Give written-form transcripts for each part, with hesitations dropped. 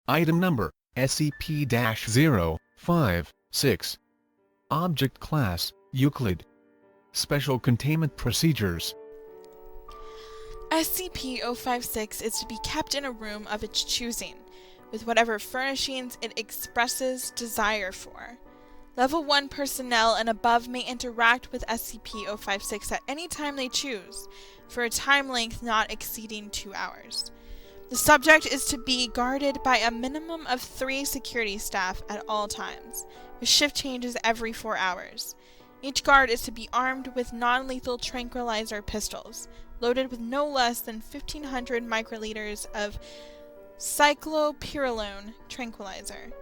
Item number, SCP-056. Object Class, Euclid. Special Containment Procedures. SCP-056 is to be kept in a room of its choosing, with whatever furnishings it expresses desire for. Level 1 personnel and above may interact with SCP-056 at any time they choose, for a time length not exceeding 2 hours. The subject is to be guarded by a minimum of 3 security staff at all times, with shift changes every 4 hours. Each guard is to be armed with non-lethal tranquilizer pistols, loaded with no less than 1,500 microliters of cyclopyrrolone tranquilizer.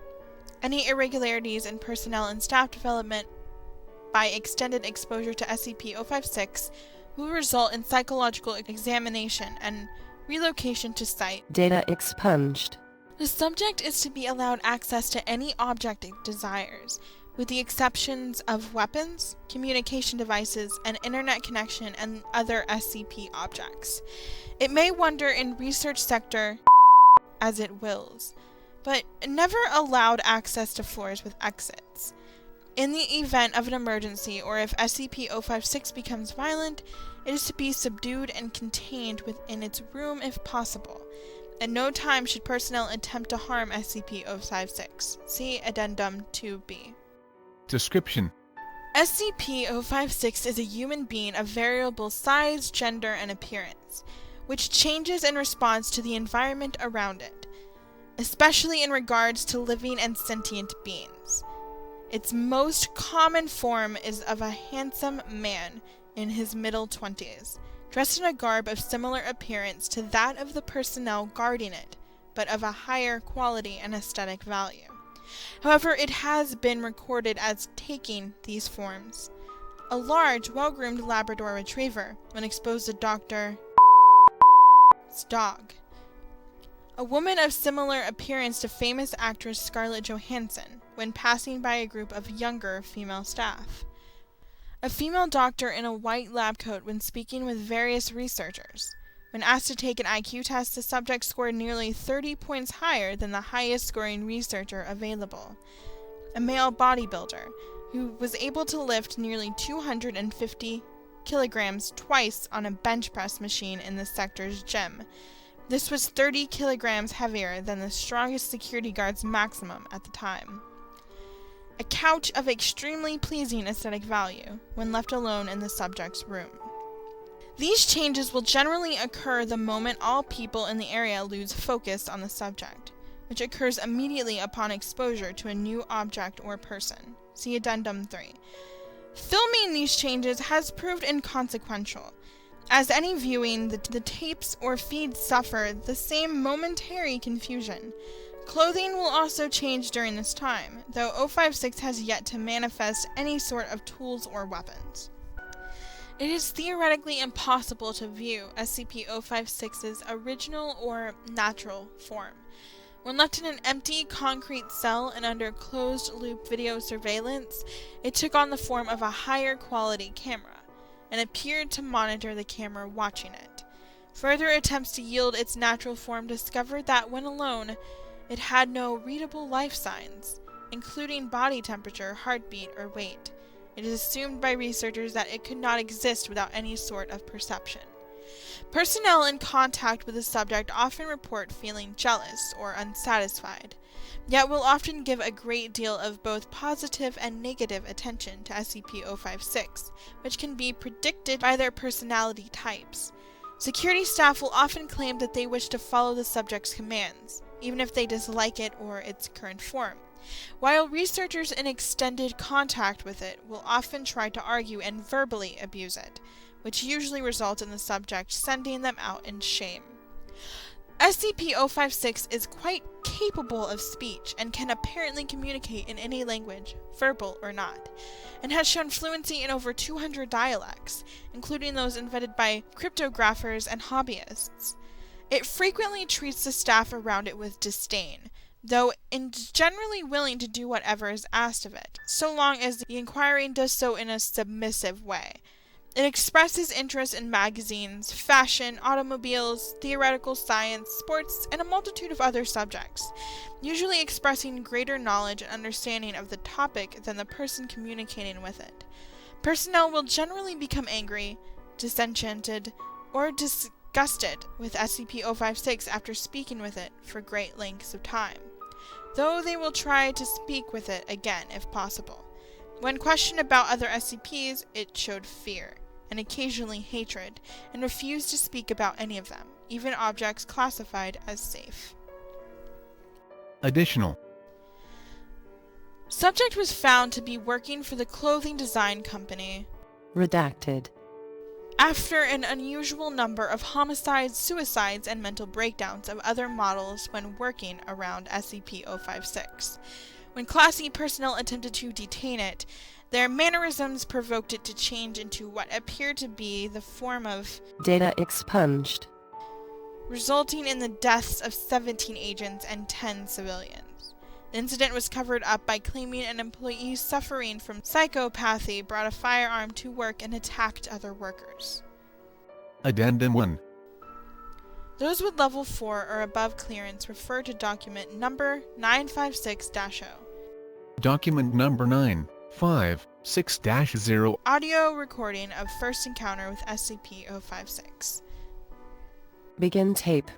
Any irregularities in personnel and staff development by extended exposure to SCP-056 will result in psychological examination and relocation to site. Data expunged. The subject is to be allowed access to any object it desires, with the exceptions of weapons, communication devices, an internet connection, and other SCP objects. It may wander in research sector as it wills, but never allowed access to floors with exits. In the event of an emergency, or if SCP-056 becomes violent, it is to be subdued and contained within its room if possible. At no time should personnel attempt to harm SCP-056. See Addendum 2B. Description: SCP-056 is a human being of variable size, gender, and appearance, which changes in response to the environment around it, especially in regards to living and sentient beings. Its most common form is of a handsome man in his middle 20s, dressed in a garb of similar appearance to that of the personnel guarding it, but of a higher quality and aesthetic value. However, it has been recorded as taking these forms. A large, well-groomed Labrador Retriever, when exposed to Dr. dog. A woman of similar appearance to famous actress Scarlett Johansson, when passing by a group of younger female staff. A female doctor in a white lab coat when speaking with various researchers. When asked to take an IQ test, the subject scored nearly 30 points higher than the highest scoring researcher available. A male bodybuilder, who was able to lift nearly 250 kilograms twice on a bench press machine in the sector's gym. This was 30 kilograms heavier than the strongest security guard's maximum at the time. A couch of extremely pleasing aesthetic value, when left alone in the subject's room. These changes will generally occur the moment all people in the area lose focus on the subject, which occurs immediately upon exposure to a new object or person. See Addendum 3. Filming these changes has proved inconsequential. As any viewing, the tapes or feeds suffer the same momentary confusion. Clothing will also change during this time, though 056 has yet to manifest any sort of tools or weapons. It is theoretically impossible to view SCP-056's original or natural form. When left in an empty concrete cell and under closed-loop video surveillance, it took on the form of a higher quality camera, and appeared to monitor the camera watching it. Further attempts to yield its natural form discovered that when alone, it had no readable life signs, including body temperature, heartbeat, or weight. It is assumed by researchers that it could not exist without any sort of perception. Personnel in contact with the subject often report feeling jealous or unsatisfied, yet will often give a great deal of both positive and negative attention to SCP-056, which can be predicted by their personality types. Security staff will often claim that they wish to follow the subject's commands, even if they dislike it or its current form, while researchers in extended contact with it will often try to argue and verbally abuse it, which usually results in the subject sending them out in shame. SCP-056 is quite capable of speech and can apparently communicate in any language, verbal or not, and has shown fluency in over 200 dialects, including those invented by cryptographers and hobbyists. It frequently treats the staff around it with disdain, though is generally willing to do whatever is asked of it, so long as the inquiring does so in a submissive way. It expresses interest in magazines, fashion, automobiles, theoretical science, sports, and a multitude of other subjects, usually expressing greater knowledge and understanding of the topic than the person communicating with it. Personnel will generally become angry, disenchanted, or disgusted with SCP-056 after speaking with it for great lengths of time, though they will try to speak with it again if possible. When questioned about other SCPs, it showed fear, and occasionally hatred, and refused to speak about any of them, even objects classified as safe. Additional. Subject was found to be working for the clothing design company. Redacted. After an unusual number of homicides, suicides, and mental breakdowns of other models when working around SCP-056. When Class E personnel attempted to detain it, their mannerisms provoked it to change into what appeared to be the form of Data expunged. resulting in the deaths of 17 agents and 10 civilians. The incident was covered up by claiming an employee suffering from psychopathy brought a firearm to work and attacked other workers. Addendum 1. Those with level 4 or above clearance refer to document number 956-0. Document number 956-0. Audio recording of first encounter with SCP-056. Begin tape.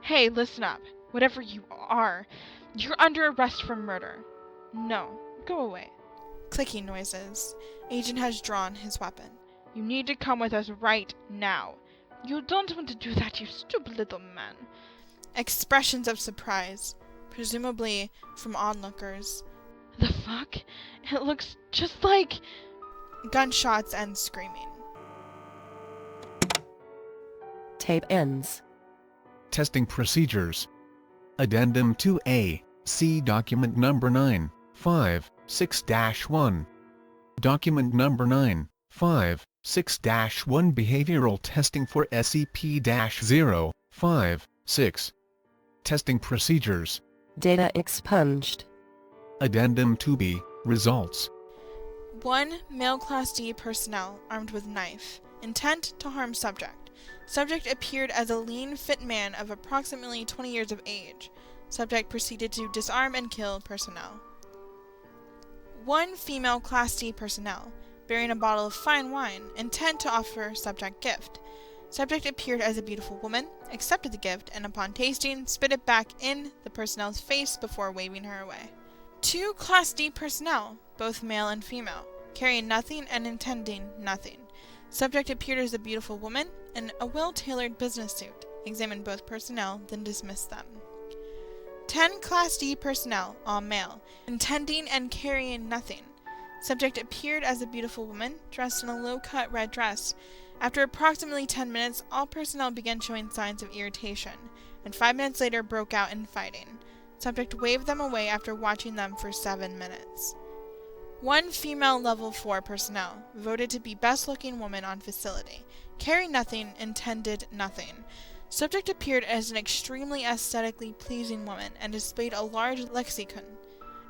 Hey, listen up. Whatever you are, you're under arrest for murder. No, go away. Clicking noises. Agent has drawn his weapon. You need to come with us right now. You don't want to do that, you stupid little man. Expressions of surprise, presumably from onlookers. The fuck? It looks just like... Gunshots and screaming. Tape ends. Testing procedures. Addendum 2A. See document number 956-1. Document number 956-1. Behavioral testing for SCP-056. Testing procedures. Data expunged. Addendum 2B. Results. 1. Male Class D personnel armed with knife. Intent to harm subject. Subject appeared as a lean, fit man of approximately 20 years of age. Subject proceeded to disarm and kill personnel. 1. Female Class D personnel, bearing a bottle of fine wine, intent to offer subject gift. Subject appeared as a beautiful woman, accepted the gift, and upon tasting, spit it back in the personnel's face before waving her away. 2. Class D personnel, both male and female, carrying nothing and intending nothing. Subject appeared as a beautiful woman in a well-tailored business suit, examined both personnel, then dismissed them. 10. Class D personnel, all male, intending and carrying nothing. Subject appeared as a beautiful woman, dressed in a low-cut red dress. After approximately 10 minutes, all personnel began showing signs of irritation, and 5 minutes later broke out in fighting. Subject waved them away after watching them for 7 minutes. 1. Female Level 4 personnel, voted to be best-looking woman on facility. Carry nothing, intended nothing. Subject appeared as an extremely aesthetically pleasing woman and displayed a large lexicon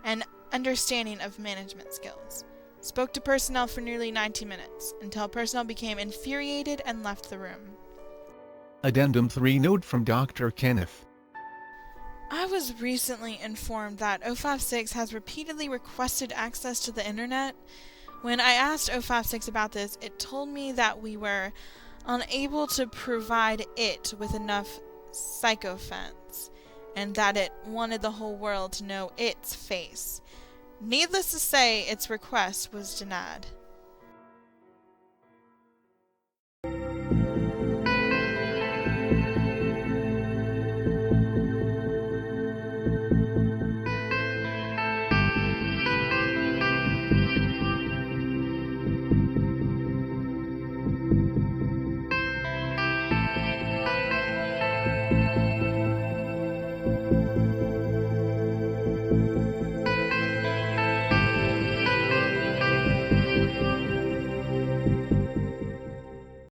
and understanding of management skills. Spoke to personnel for nearly 90 minutes, until personnel became infuriated and left the room. Addendum 3. Note from Dr. Kenneth. I was recently informed that 056 has repeatedly requested access to the internet. When I asked 056 about this, it told me that we were unable to provide it with enough sycophants, and that it wanted the whole world to know its face. Needless to say, its request was denied.